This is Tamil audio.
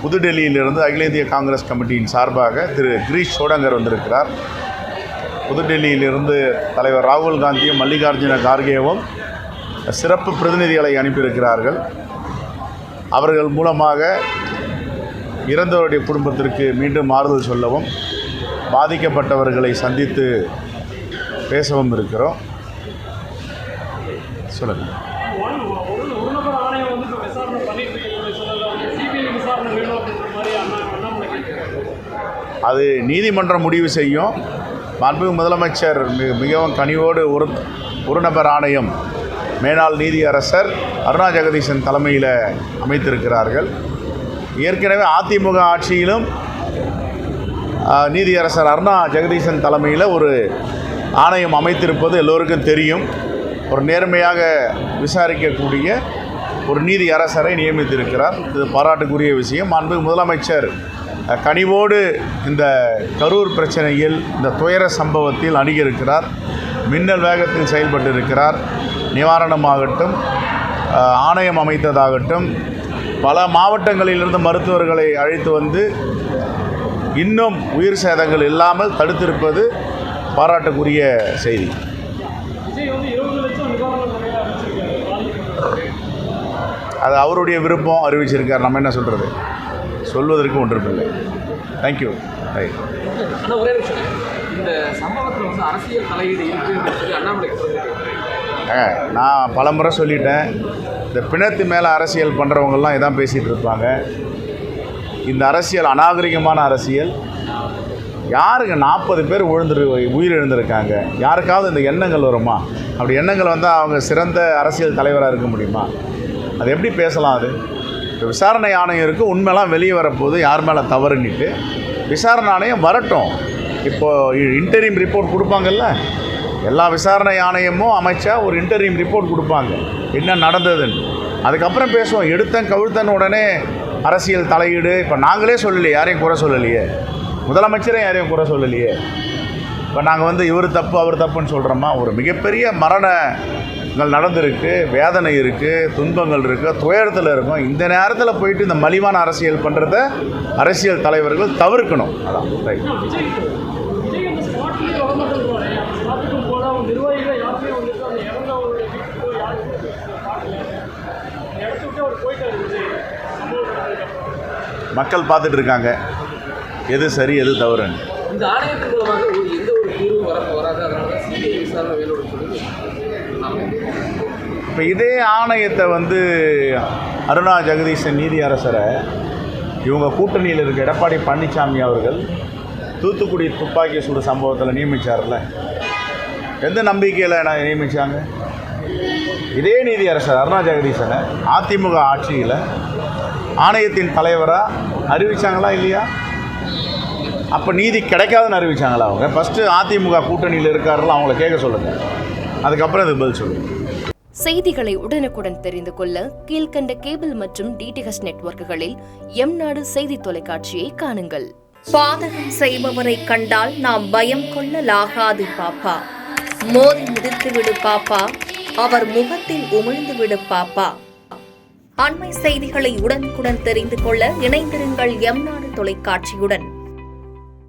புதுடெல்லியிலிருந்து அகில இந்திய காங்கிரஸ் கமிட்டியின் சார்பாக திரு கிரீஷ் சோடங்கர் வந்திருக்கிறார். புதுடெல்லியிலிருந்து தலைவர் ராகுல் காந்தியும் மல்லிகார்ஜுன கார்கேவும் சிறப்பு பிரதிநிதிகளை அனுப்பியிருக்கிறார்கள். அவர்கள் மூலமாக இறந்தவருடைய குடும்பத்திற்கு மீண்டும் ஆறுதல் சொல்லவும் பாதிக்கப்பட்டவர்களை சந்தித்து பேசவும் இருக்கிறோம். சொல்லுங்கள். அது நீதிமன்றம் முடிவு செய்யும். மாண்புமிகு முதலமைச்சர் மிகவும் கனிவோடு ஒரு நபர் ஆணையம் மேனாள் நீதியரசர் அருணா ஜெகதீசன் தலைமையில் அமைத்திருக்கிறார்கள். ஏற்கனவே அதிமுக ஆட்சியிலும் நீதியரசர் அருணா ஜெகதீசன் தலைமையில் ஒரு ஆணையம் அமைத்திருப்பது எல்லோருக்கும் தெரியும். ஒரு நேர்மையாக விசாரிக்கக்கூடிய ஒரு நீதியரசரை நியமித்திருக்கிறார். இது பாராட்டுக்குரிய விஷயம். மாண்புமிகு முதலமைச்சர் கனிவோடு இந்த கரூர் பிரச்சனையில், இந்த துயர சம்பவத்தில் அணுகியிருக்கிறார். மின்னல் வேகத்தில் செயல்பட்டு இருக்கிறார். நிவாரணமாகட்டும், ஆணையம் அமைத்ததாகட்டும், பல மாவட்டங்களிலிருந்து மருத்துவர்களை அழைத்து வந்து இன்னும் உயிர் சேதங்கள் இல்லாமல் தடுத்திருப்பது பாராட்டுக்குரிய செய்தி. அது அவருடைய விருப்பம், அறிவிச்சிருக்கார். நம்ம என்ன சொல்கிறது, சொல்வதற்கு ஒன்றுமில்லை. தேங்க்யூ. ரைட். இந்த சம்பவத்தில் வந்து அரசியல் தலையீடு இருக்குது அண்ணாமலை. நான் பலமுறை சொல்லிட்டேன், இந்த பிணத்து மேலே அரசியல் பண்ணுறவங்கெல்லாம் இதான் பேசிகிட்டு இருப்பாங்க. இந்த அரசியல் அநாகரிகமான அரசியல். யாருக்கு 40 பேர் உயிரிழந்திருக்காங்க. யாருக்காவது இந்த எண்ணங்கள் வருமா? அப்படி எண்ணங்கள் வந்தால் அவங்க சிறந்த அரசியல் தலைவராக இருக்க முடியுமா? அது எப்படி பேசலாம்? அது இப்போ விசாரணை ஆணையம் இருக்குது, உண்மையெல்லாம் வெளியே வரப்போகுது, யார் மேலே தவறுன்னுட்டு விசாரணை ஆணையம் வரட்டும். இப்போது இன்டரிம் ரிப்போர்ட் கொடுப்பாங்கல்ல, எல்லா விசாரணை ஆணையமும் அமைச்சா ஒரு இன்டரிம் ரிப்போர்ட் கொடுப்பாங்க என்ன நடந்ததுன்னு. அதுக்கப்புறம் பேசுவோம். எடுத்தன் கவிழ்த்தன் உடனே அரசியல் தலையீடு. இப்போ நாங்களே சொல்லலையே, யாரையும் குறை சொல்லலையே, முதலமைச்சரே யாரையும் குறை சொல்லலையே. இப்போ நாங்கள் வந்து இவர் தப்பு அவர் தப்புன்னு சொல்கிறோமா? ஒரு மிகப்பெரிய மரணங்கள் நடந்திருக்கு, வேதனை இருக்குது, துன்பங்கள் இருக்குது, துயரத்தில் இருக்கும். இந்த நேரத்தில் போயிட்டு இந்த மலிவான அரசியல் பண்ணுறத அரசியல் தலைவர்கள் தவிர்க்கணும். அதான் ரைட். மக்கள் பார்த்துட்டு இருக்காங்க எது சரி எது தவறுன்னு. இந்த ஆணையத்தின் மூலமாக எந்த ஒரு தீர்வு வராது. அதனால சிபிஐ விசாரணை வேலோடு சொல்லுது. இப்போ இதே ஆணையத்தை வந்து அருணா ஜெகதீசன் நீதியரசரை இவங்க கூட்டணியில் இருக்க எடப்பாடி பழனிசாமி அவர்கள் தூத்துக்குடி துப்பாக்கி சூடு சம்பவத்தில் நியமித்தார்ல, எந்த நம்பிக்கையில் நியமித்தாங்க? இதே நீதியரசர் அருணா ஜெகதீசனை அதிமுக ஆட்சியில் ஆணையத்தின் தலைவராக அறிவித்தாங்களா இல்லையா? அப்போ நீதி கிடைக்காதுன்னு அறிவித்தாங்களா அவங்க? ஃபஸ்ட்டு அதிமுக கூட்டணியில் இருக்காருல, அவங்கள கேட்க சொல்லுங்கள், அதுக்கப்புறம் இதுக்கு பதில் சொல்லுங்கள். செய்திகளை உடனுக்குடன் தெரிந்து கொள்ள கீழ்கண்ட கேபிள் மற்றும் டிடிஹெச் நெட்வொர்க்குகளில் எம்நாடு செய்தி தொலைக்காட்சியை காணுங்கள். பாதகம் செய்பவரை கண்டால் நாம் பயம் கொள்ளலாகாது பாப்பா. மோதி மிதித்து விடு பாப்பா, அவர் முகத்தில் உமிழ்ந்து விடு பாப்பா. அண்மை செய்திகளை உடனுக்குடன் தெரிந்து கொள்ள இணைந்திருங்கள் எம்நாடு தொலைக்காட்சியுடன்.